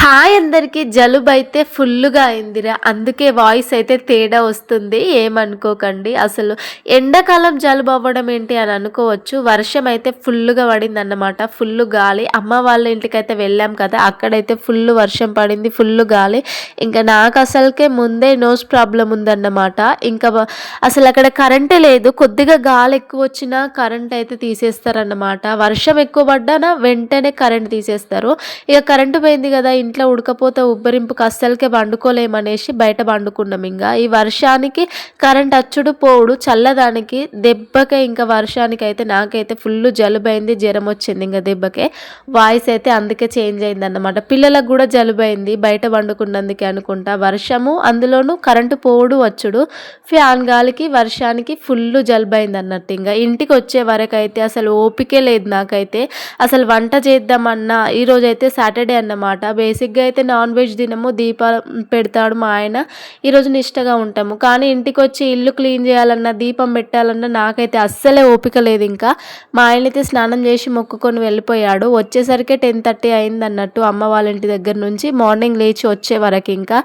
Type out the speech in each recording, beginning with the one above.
Hi అందరికి జలుబైతే ఫుల్లుగా అయిందిరా. అందుకే వాయిస్ అయితే తేడా వస్తుంది, ఏమనుకోకండి. అసలు ఎండాకాలం జలుబు అవ్వడం ఏంటి అని అనుకోవచ్చు. వర్షం అయితే ఫుల్లుగా పడిందన్నమాట, ఫుల్లు గాలి. అమ్మ వాళ్ళ ఇంటికైతే వెళ్ళాం కదా, అక్కడైతే ఫుల్ వర్షం పడింది, ఫుల్లు గాలి. ఇంకా నాకు అసలుకే ముందే నోస్ ప్రాబ్లం ఉందన్నమాట. ఇంకా అసలు అక్కడ కరెంటే లేదు. కొద్దిగా గాలి ఎక్కువ వచ్చినా కరెంట్ అయితే తీసేస్తారన్నమాట. వర్షం ఎక్కువ పడ్డానా వెంటనే కరెంట్ తీసేస్తారు. ఇక కరెంటు పోయింది కదా, ఇంట్లో ఉడకపోతే ఉబ్బరింపుకి అస్సలకే పండుకోలేమనేసి బయట పండుకున్నాం. ఇంకా ఈ వర్షానికి కరెంట్ అచ్చుడు పోవుడు చల్లదానికి దెబ్బకే ఇంకా వర్షానికి అయితే నాకైతే ఫుల్ జలుబైంది, జ్వరం వచ్చింది. ఇంకా దెబ్బకే వాయిస్ అయితే అందుకే చేంజ్ అయింది అన్నమాట. పిల్లలకు కూడా జలుబైంది బయట పండుకున్నందుకే అనుకుంటా. వర్షము అందులోనూ కరెంటు పోవుడు వచ్చుడు, ఫ్యాన్ గాలికి వర్షానికి ఫుల్ జలుబైంది అన్నట్టు. ఇంకా ఇంటికి వచ్చే వరకు అయితే అసలు ఓపికే లేదు నాకైతే. అసలు వంట చేద్దామన్నా, ఈరోజు అయితే సాటర్డే అన్నమాట. బేసిక్గా అయితే నాన్ వెజ్ తినము, దీపాలు పెడతాడు మా ఆయన. ఈరోజు నిష్టగా ఉంటాము. కానీ ఇంటికి వచ్చి ఇల్లు క్లీన్ చేయాలన్నా, దీపం పెట్టాలన్నా నాకైతే అస్సలే ఓపిక లేదు. ఇంకా మా ఆయన అయితే స్నానం చేసి మొక్కుకొని వెళ్ళిపోయాడు. వచ్చేసరికి 10:30 అయింది అన్నట్టు, అమ్మ వాళ్ళ ఇంటి దగ్గర నుంచి. మార్నింగ్ లేచి వచ్చే వరకు ఇంకా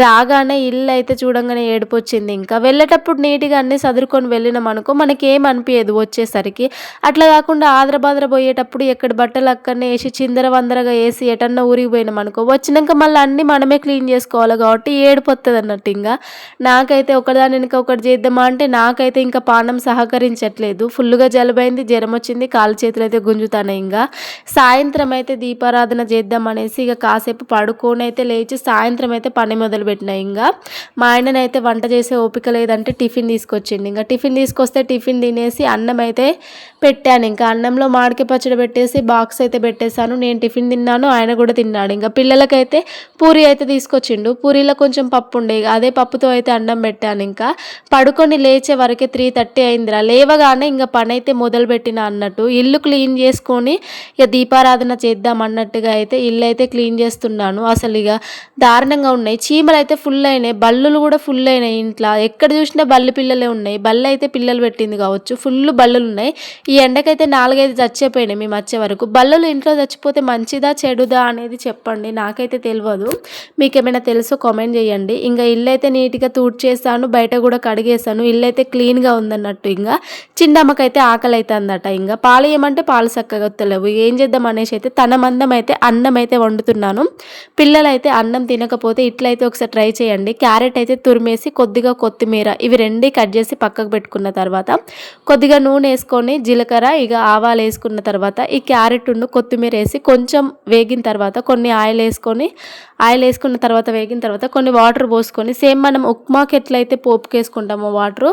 రాగానే ఇల్లు అయితే చూడంగానే ఏడుపు వచ్చింది. ఇంకా వెళ్ళేటప్పుడు నీట్గా అన్నీ సదురుకొని వెళ్ళినాం అనుకో, మనకి ఏం అనిపించదు వచ్చేసరికి. అట్లా కాకుండా ఆదరబాదర పోయేటప్పుడు ఎక్కడ బట్టలు అక్కడనే వేసి చిందర వందరగా వేసి ఎటన్నా ఊరికి పోయినాం అనుకో, వచ్చినాక మళ్ళీ అన్నీ మనమే క్లీన్ చేసుకోవాలి కాబట్టి ఏడిపోతుంది అన్నట్టు. ఇంకా నాకైతే ఒకదాని వెనుక ఒకటి చేద్దామా అంటే నాకైతే ఇంకా పానం సహకరించట్లేదు. ఫుల్గా జలుబైంది, జ్వరం వచ్చింది, కాలు చేతులు అయితే గుంజుతానే. ఇంకా సాయంత్రం అయితే దీపారాధన చేద్దాం అనేసి ఇక కాసేపు పడుకొని అయితే లేచి సాయంత్రం అయితే పని మొదలు పెట్టినా. ఇంకా మా ఆయననైతే వంట చేసే ఓపిక లేదంటే టిఫిన్ తీసుకొచ్చిండు. ఇంకా టిఫిన్ తీసుకొస్తే టిఫిన్ తినేసి అన్నం అయితే పెట్టాను. ఇంకా అన్నంలో మామిడికాయ పచ్చడి పెట్టేసి బాక్స్ అయితే పెట్టేశాను. నేను టిఫిన్ తిన్నాను, ఆయన కూడా తిన్నాడు. ఇంకా పిల్లలకైతే పూరి అయితే తీసుకొచ్చిండు. పూరీలో కొంచెం పప్పు ఉండే, అదే పప్పుతో అయితే అన్నం పెట్టాను. ఇంకా పడుకొని లేచే వరకే 3:30 అయిందిరా. లేవగానే ఇంకా పని అయితే మొదలు పెట్టిన అన్నట్టు. ఇల్లు క్లీన్ చేసుకొని ఇక దీపారాధన చేద్దాం అన్నట్టుగా అయితే ఇల్లు అయితే క్లీన్ చేస్తున్నాను. అసలు ఇక దారుణంగా ఉన్నాయి. చీమలు అయితే ఫుల్ అయినాయి, బల్లులు కూడా ఫుల్ అయినాయి. ఇంట్లో ఎక్కడ చూసినా బల్లి పిల్లలే ఉన్నాయి. బల్లి అయితే పిల్లలు పెట్టింది కావచ్చు, ఫుల్ బల్లులు ఉన్నాయి. ఈ ఎండకైతే 4-5 చచ్చిపోయినాయి మేము వచ్చే వరకు. బల్లులు ఇంట్లో చచ్చిపోతే మంచిదా చెడుదా అనేది చెప్పండి, నాకైతే తెలియదు. మీకు ఏమైనా తెలుసో కామెంట్ చేయండి. ఇంకా ఇల్లు అయితే నీట్గా తూడ్చేసాను, బయట కూడా కడిగేసాను. ఇల్లు అయితే క్లీన్గా ఉందన్నట్టు. ఇంకా చిన్నమ్మకైతే ఆకలి అవుతుందట. ఇంకా పాలు ఏమంటే పాలు చక్కగా వస్తలేవు. ఏం చేద్దాం అనేసి అయితే తన మందం అయితే అన్నం అయితే వండుతున్నాను. పిల్లలైతే అన్నం తినకపోతే ఇట్లయితే ఒకసారి ట్రై చేయండి. క్యారెట్ అయితే తురిమేసి కొద్దిగా కొత్తిమీర ఇవి రెండే కట్ చేసి పక్కకు పెట్టుకున్న తర్వాత కొద్దిగా నూనె వేసుకొని జీలకర్ర ఇక ఆవాలు వేసుకున్న తర్వాత ఈ క్యారెట్ కొత్తిమీర వేసి కొంచెం వేగిన తర్వాత కొన్ని ఆయిల్ వేసుకున్న తర్వాత వేగిన తర్వాత కొన్ని వాటర్ పోసుకొని, సేమ్ మనం ఉప్మాకి ఎట్లయితే పోపుకి వేసుకుంటామో వాటర్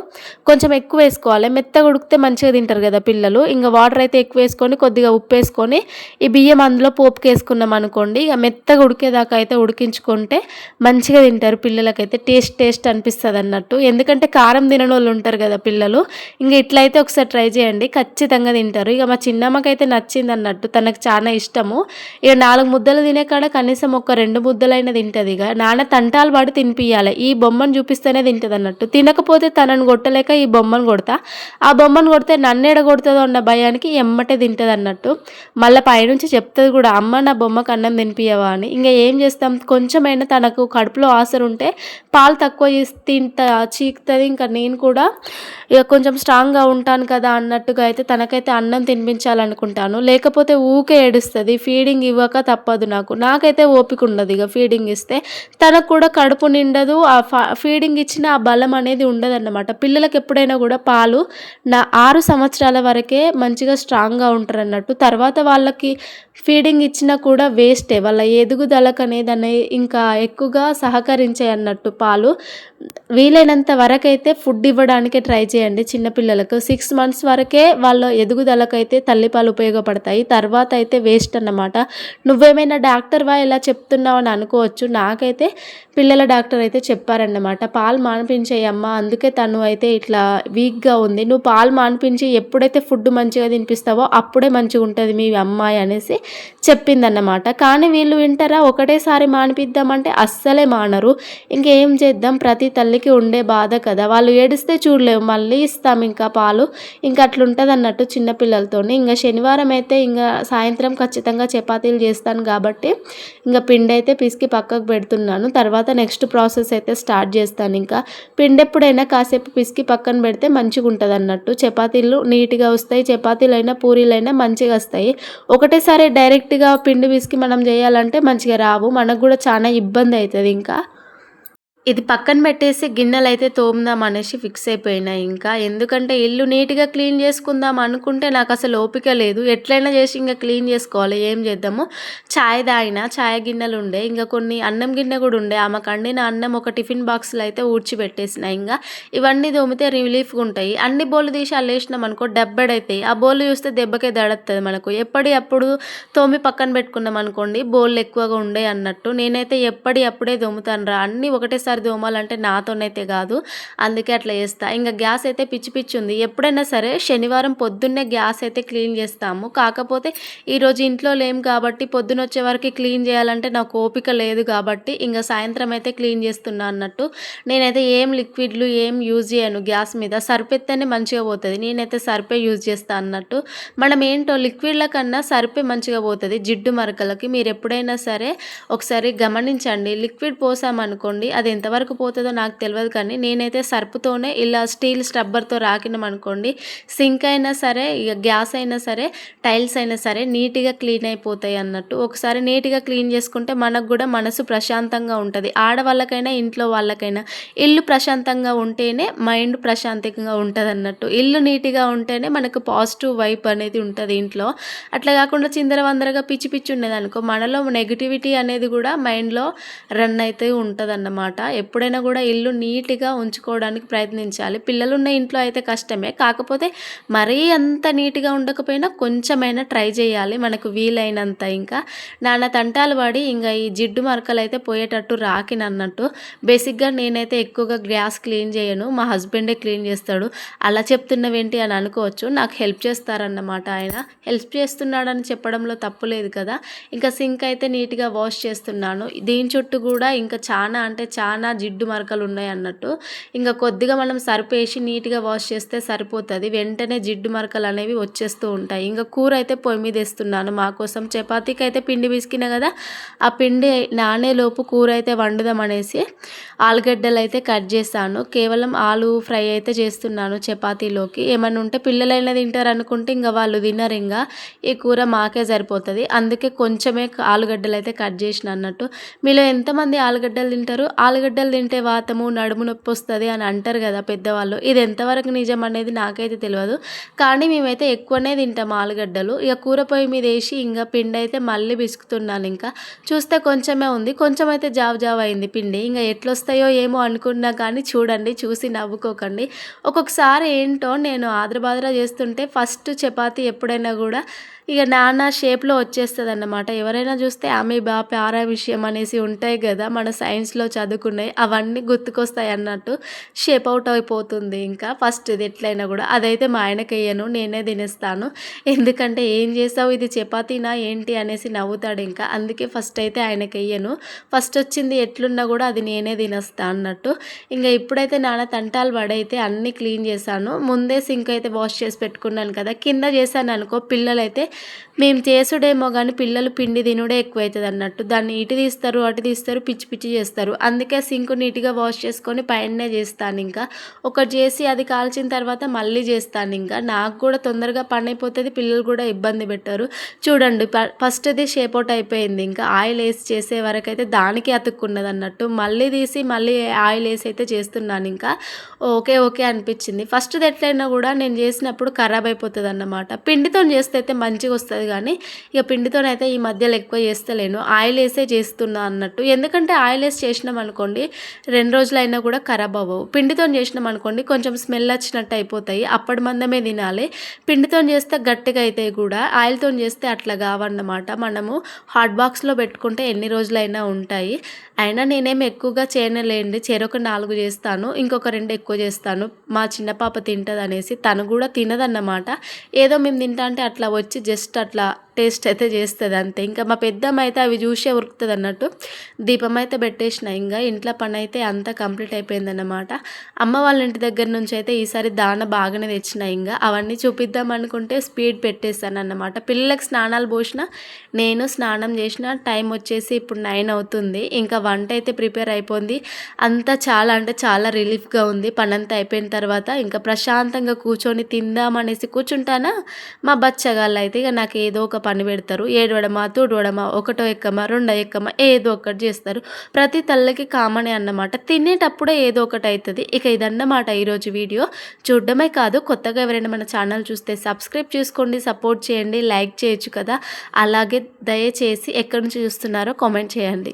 కొంచెం ఎక్కువ వేసుకోవాలి. మెత్తగా ఉడికితే మంచిగా తింటారు కదా పిల్లలు. ఇంకా వాటర్ అయితే ఎక్కువ వేసుకొని కొద్దిగా ఉప్పు వేసుకొని ఈ బియ్యం అందులో పోపుకి వేసుకున్నాం అనుకోండి, ఇక మెత్తగా ఉడికేదాకా అయితే ఉడికించుకుంటే మంచిగా తింటారు. పిల్లలకైతే టేస్ట్ అనిపిస్తుంది అన్నట్టు. ఎందుకంటే కారం తినని వాళ్ళు ఉంటారు కదా పిల్లలు. ఇంకా ఇట్లయితే ఒకసారి ట్రై చేయండి, ఖచ్చితంగా తింటారు. ఇక మా చిన్నమ్మకైతే నచ్చింది అన్నట్టు, తనకు చాలా ఇష్టము. ఇక 4 ముద్దలు తినే కాడ కనీసం ఒక 2 ముద్దలైనా తింటుంది. ఇక నాన్న తంటాలు పడి తినిపియాలి, ఈ బొమ్మను చూపిస్తేనే తింటుంది అన్నట్టు. తినకపోతే తనను కొట్టలేక ఈ బొమ్మను కొడతా, ఆ బొమ్మను కొడితే నన్ను ఎడ కొడుతుందో అన్న భయానికి ఎమ్మటే తింటుంది అన్నట్టు. మళ్ళీ పైనుంచి చెప్తుంది కూడా, అమ్మ నా బొమ్మకు అన్నం తినిపియవా అని. ఇంకా ఏం చేస్తాం, కొంచెమైనా తనకు కడుపులో ఆసరు ఉంటే పాలు తక్కువ తింటా చీకుతుంది. ఇంకా నేను కూడా ఇక కొంచెం స్ట్రాంగ్గా ఉంటాను కదా అన్నట్టుగా అయితే తనకైతే అన్నం తినిపించాలనుకుంటాను. లేకపోతే ఊకే ఏడుస్తుంది. ఫీడింగ్ ఇవ్వక తప్పదు నాకైతే ఓపిక ఉండదు. ఇక ఫీడింగ్ ఇస్తే తనకు కూడా కడుపు నిండదు. ఆ ఫీడింగ్ ఇచ్చిన ఆ బలం అనేది ఉండదన్నమాట. పిల్లలకి ఎప్పుడైనా కూడా పాలు 6 సంవత్సరాల వరకే మంచిగా స్ట్రాంగ్గా ఉంటారు అన్నట్టు. తర్వాత వాళ్ళకి ఫీడింగ్ ఇచ్చినా కూడా వేస్టే, వాళ్ళ ఎదుగుదలకు అనేది ఇంకా ఎక్కువగా సహకరించాయి అన్నట్టు పాలు. వీలైనంత వరకైతే ఫుడ్ ఇవ్వడానికి ట్రై చేయండి చిన్నపిల్లలకు. 6 మంత్స్ వరకే వాళ్ళ ఎదుగుదలకైతే తల్లిపాలు ఉపయోగపడతాయి. తర్వాత అయితే వేస్ట్ అన్నమాట. నువ్వేమైనా డాక్టర్వా ఇలా చెప్తున్నావు అని అనుకోవచ్చు. నాకైతే పిల్లల డాక్టర్ అయితే చెప్పారన్నమాట, పాలు మానిపించేయమ్మా, అందుకే తను అయితే ఇట్లా వీక్గా ఉంది. నువ్వు పాలు మానిపించి ఎప్పుడైతే ఫుడ్ మంచిగా తినిపిస్తావో అప్పుడే మంచిగా ఉంటుంది మీ అమ్మాయి అనేసి చెప్పిందన్నమాట. కానీ వీళ్ళు వింటారా, ఒకటేసారి మానిపిద్దామంటే అస్సలే మానరు. ఇంకేం చేద్దాం, ప్రతి తల్లికి ఉండే బాధ కదా. వాళ్ళు ఏడిస్తే చూడలేము, మళ్ళీ ఇస్తాం ఇంకా పాలు. ఇంకా అట్లుంటుంది అన్నట్టు చిన్నపిల్లలతో. ఇంకా శనివారం అయితే ఇంకా సాయంత్రం ఖచ్చితంగా చపాతీలు చేస్తాను కాబట్టి ఇంకా పిండి అయితే పిసికి పక్కకు పెడుతున్నాను. తర్వాత నెక్స్ట్ ప్రాసెస్ అయితే స్టార్ట్ చేస్తాను. ఇంకా పిండి ఎప్పుడైనా కాసేపు పిసికి పక్కన పెడితే మంచిగా ఉంటుంది అన్నట్టు. చపాతీలు నీట్గా వస్తాయి, చపాతీలైనా పూరీలైనా మంచిగా వస్తాయి. ఒకటేసారి డైరెక్ట్గా పిండి పిసికి మనం చేయాలంటే మంచిగా రావు, మనకు కూడా చాలా ఇబ్బంది అవుతుంది. ఇంకా ఇది పక్కన పెట్టేసి గిన్నెలైతే తోముదాం అనేసి ఫిక్స్ అయిపోయినా ఇంకా. ఎందుకంటే ఇల్లు నీట్‌గా క్లీన్ చేసుకుందాం అనుకుంటే నాకసలు ఓపిక లేదు. ఎట్లైనా చేసి ఇంక క్లీన్ చేసుకోవాలి. ఏం చేద్దాము, చాయ్ తాగిన, చాయ్ గిన్నెలుండే, ఇంక కొన్ని అన్నం గిన్నె కూడా ఉండే. ఆమెకు వండిన అన్నం ఒక టిఫిన్ బాక్స్‌లో అయితే ఊడ్చిపెట్టేసిన ఇంగ. ఇవన్నీ తోమితే రిలీఫ్‌గా ఉంటాయి. అన్ని బోళ్ళు తీసి అల్లేసినామనుకో దెబ్బడైతాయి. ఆ బోళ్ళు చూస్తే దెబ్బకే దడత్తది మనకు. ఎప్పటియి అప్పుడు తోమి పక్కన పెట్టుకున్నామనుకోండి బోళ్ళు ఎక్కువగా ఉండయి అన్నట్టు. నేనైతే ఎప్పటియి అప్పుడే తోముతానురా. అన్నీ ఒకటేసారి దోమాలంటే నాతోనైతే కాదు. అందుకే అట్లా చేస్తా. ఇంక గ్యాస్ అయితే పిచ్చి పిచ్చి ఉంది. ఎప్పుడైనా సరే శనివారం పొద్దున్నే గ్యాస్ అయితే క్లీన్ చేస్తాము. కాకపోతే ఈరోజు ఇంట్లో లేము కాబట్టి పొద్దునొచ్చే వరకు క్లీన్ చేయాలంటే నాకు ఓపిక లేదు కాబట్టి ఇంక సాయంత్రం అయితే క్లీన్ చేస్తున్నా అన్నట్టు. నేనైతే ఏం లిక్విడ్లు ఏం యూజ్ చేయను గ్యాస్ మీద. సర్ఫెత్తేనే మంచిగా పోతది. నేనైతే సర్ఫే యూజ్ చేస్తా అన్నట్టు. మనం ఏంటో లిక్విడ్ల కన్నా సర్ఫే మంచిగా పోతది జిడ్డు మరకలకి. మీరెప్పుడైనా సరే ఒకసారి గమనించండి. లిక్విడ్ పోసామనుకోండి అది ఎంతవరకు పోతుందో నాకు తెలవదు, కానీ నేనైతే సర్పుతోనే ఇలా స్టీల్ స్క్రబ్బర్‌తో రాకినామనుకోండి సింక్ అయినా సరే, ఇగ గ్యాస్ అయినా సరే, టైల్స్ అయినా సరే నీట్‌గా క్లీన్ అయిపోతాయి అన్నట్టు. ఒకసారి నీట్‌గా క్లీన్ చేసుకుంటే మనకు గూడా మనసు ప్రశాంతంగా ఉంటది. ఆడవాళ్ళకైనా, ఇంట్లో వాళ్ళకైనా ఇల్లు ప్రశాంతంగా ఉంటేనే మైండ్ ప్రశాంతంగా ఉంటదన్నట్టు. ఇల్లు నీట్‌గా ఉంటేనే మనకు పాజిటివ్ వైబ్ అనేది ఉంటది ఇంట్లో. అట్లా కాకుండా చిందరవందరగా పిచ్చి పిచ్చి ఉన్నదనుకో మనలో నెగటివిటీ అనేది కూడా మైండ్‌లో రన్ అయితూ ఉంటదన్నమాట. ఎప్పుడైనా కూడా ఇల్లు నీట్‌గా ఉంచుకోవడానికి ప్రయత్నించాలి. పిల్లలున్న ఇంట్లో అయితే కష్టమే. కాకపోతే మరీ అంత నీట్‌గా ఉండకపోయినా కొంచెమైనా ట్రై చేయాలి మనకు వీలైనంత. ఇంకా నానా తంటాలు పడి ఇంగ ఈ జిడ్డు మరకలైతే పోయేటట్టు రాకినన్నట్టు. బేసిక్‌గా నేనైతే ఎక్కువగా గ్యాస్ క్లీన్ చేయను. మా హస్బెండే క్లీన్ చేస్తాడు. అలా చెప్తున్నావేంటి అని అనుకోవచ్చు. నాకు హెల్ప్ చేస్తారన్నమాట ఆయన. హెల్ప్ చేస్తున్నాడని చెప్పడంలో తప్పు లేదు కదా! ఇంకా సింక్ అయితే నీట్‌గా వాష్ చేస్తున్నాను. దీని చుట్టూ కూడా ఇంకా చానా అంటే చానా జిడ్డు మరకలున్నాయన్నట్టు. ఇంక కొద్దిగా మనం సర్పేసి నీట్‌గా వాష్ చేస్తే సరిపోతది. వెంటనే జిడ్డు మరకలనేవి వచ్చేస్తూ ఉంటాయి. ఇంక కూరైతే పొయ్యి మీదేస్తున్నాను మా కోసం. చపాతీకైతే పిండి పిసికినా గదా! ఆ పిండి నానేలోపు కూరైతే వండుదామనేసి ఆలుగడ్డలైతే కట్ చేశాను. కేవలం ఆలు ఫ్రై అయితే చేస్తున్నాను చపాతీలోకి. ఏమన్నా ఉంటే పిల్లలైనా తింటారనుకుంటే ఇంగ వాళ్ళు తినరింగ. ఈ కూర మాకే సరిపోతది. అందుకే కొంచెమే ఆలుగడ్డలైతే కట్ చేసినా అన్నట్టు. మీలో ఎంతమంది ఆలుగడ్డలు తింటారు? ఆలుగడ్డలు తింటే వాతము, నడుము నొప్పొస్తది అని అంటారు గదా పెద్దవాళ్ళు. ఇది ఎంతవరకు నిజం అనేది నాకైతే తెలవదు. కానీ మేమైతే ఎక్కువనే తింటాం ఆలుగడ్డలు. ఇగ కూర పొయ్యి మీదేసి ఇంగ పిండైతే మళ్ళీ పిసుకుతున్నానింకా. చూస్తే కొంచెమే ఉంది. కొంచెం అయితే జావ జావ అయింది పిండి. ఇంగ ఎట్లొస్తాయో ఏమో అనుకున్నా కానీ చూడండి, చూసి నవ్వుకోకండి. ఒక్కొక్కసారి ఏంటో నేను ఆద్ర-బాద్ర చేస్తుంటే ఫస్ట్ చపాతీ ఎప్పుడైనా గూడా ఇగ నానా షేప్‌లో వచ్చేస్తదన్నమాట. ఎవరైనా చూస్తే అమీబా, పారామీషియం అనేసి ఉంటాయి గదా! మన సైన్స్‌లో చదువుకున్నయి. అవన్నీ గుర్తుకొస్తాయన్నట్టు షేప్ అవుట్ అయిపోతుంది ఇంకా ఫస్ట్‌ది ఎట్లైనా గూడా. అదైతే మా ఆయనకెయ్యను. నేనే తినేస్తాను. ఎందుకంటే "ఏం చేసావు ఇది చపాతీనా ఏంటి?" అనేసి నవ్వుతాడింకా. అందుకే ఫస్ట్ అయితే ఆయనకెయ్యను. ఫస్ట్ వచ్చింది ఎట్లున్నా గూడా అది నేనే తినేస్తా అన్నట్టు. ఇంగ ఇప్పుడైతే నానా తంటాలు పడైతే అన్నీ క్లీన్ చేశాను. ముందే సింక్ అయితే వాష్ చేసి పెట్టుకున్నాను కదా! కింద చేశాననుకో పిల్లలైతే మేము చేసుడేమో గానీ పిల్లలు పిండి తినుడే ఎక్కువైతదన్నట్టు. దాన్ని ఇటు తీస్తారు, అటు తీస్తారు, పిచ్చి పిచ్చి చేస్తారు. అందుకే సింక్ నీట్‌గా వాష్ చేసుకొని పైననే చేస్తానింకా. ఒకటి చేసి అది కాల్చిన తర్వాత మళ్ళీ చేస్తానింకా. నాకు కూడా తొందరగా పనైపోతది. పిల్లలు కూడా ఇబ్బంది పెట్టరు. చూడండి ఫస్ట్‌ది షేప్ అవుట్ అయిపోయింది. ఇంకా ఆయిల్ ఏసి చేసే వరకైతే దానికే అతుక్కున్నదన్నట్టు. మళ్ళీ తీసి మళ్ళీ ఆయిల్ ఏసి అయితే చేస్తున్నానింకా. ఓకే. ఓకే అనిపిచ్చింది. ఫస్ట్‌ది ఎట్లైనా గూడా నేను చేసినప్పుడు ఖరాబ్ అయిపోతదన్నమాట. పిండితోని చేస్తే అయితే మంచిగొస్తది గానీ, ఇగ పిండితోనైతే ఈ మధ్యలో ఎక్కువ చేస్తలేను. ఆయిల్ ఏసే చేస్తున్నా అన్నట్టు. ఎందుకంటే ఆయిల్ ఏసి చేసినామనుకోండి 2 రోజులైనా గూడా ఖరాబ్ అవ్వవు. పిండితోని చేసినామనుకోండి కొంచెం స్మెల్ వచ్చినట్టు అయిపోతాయి. అప్పటి మందమే తినాలి. పిండితోని చేస్తే గట్టిగా అయితాయి గూడా. ఆయిల్‌తోని చేస్తే అట్లా గావన్నమాట. మనము హాట్ బాక్స్‌లో పెట్టుకుంటే ఎన్ని రోజులైనా ఉంటాయి. అయినా నేనేమి ఎక్కువగా చేయనులేండి. చెరొక 4 చేస్తాను. ఇంకొక 2 ఎక్కువ చేస్తాను. మా చిన్న పాప తింటదనేసి. తను గూడా తినదన్నమాట. ఏదో మేము తింటా అంటే అట్లా వచ్చి జస్ట్ అట్లా టేస్ట్ అయితే చేస్తుంది అంతే. ఇంకా మా పెద్దమ్మ అయితే అవి చూసే ఉరుకుతుంది అన్నట్టు. దీపం అయితే పెట్టేసిన, ఇంకా ఇంట్లో పని అయితే అంతా కంప్లీట్ అయిపోయిందన్నమాట. అమ్మ వాళ్ళ ఇంటి దగ్గర నుంచి అయితే ఈసారి దాన బాగానే తెచ్చిన, ఇంకా అవన్నీ చూపిద్దాం అనుకుంటే స్పీడ్ పెట్టేస్తాను అన్నమాట. పిల్లలకి స్నానాలు పోసిన, నేను స్నానం చేసిన, టైం వచ్చేసి ఇప్పుడు 9 అవుతుంది. ఇంకా వంట అయితే ప్రిపేర్ అయిపోయింది. అంతా చాలా అంటే చాలా రిలీఫ్గా ఉంది. పనంతా అయిపోయిన తర్వాత ఇంకా ప్రశాంతంగా కూర్చొని తిందామనేసి కూర్చుంటానా, మా బచ్చగాళ్ళు అయితే ఇక నాకు ఏదో ఒక పని పెడతారు. ఏడవడమా, తుడవడమా, ఒకటో ఎక్కమా, రెండో ఎక్కమా, ఏదో ఒకటి చేస్తారు. ప్రతి తల్లకి కామనే అన్నమాట. తినేటప్పుడే ఏదో ఒకటి అవుతుంది. ఇక ఇదన్నమాట ఈరోజు వీడియో. చూడడమే కాదు, కొత్తగా ఎవరైనా మన ఛానల్ చూస్తే సబ్స్క్రైబ్ చేసుకోండి, సపోర్ట్ చేయండి, లైక్ చేయొచ్చు కదా. అలాగే దయచేసి ఎక్కడి నుంచి చూస్తున్నారో కామెంట్ చేయండి.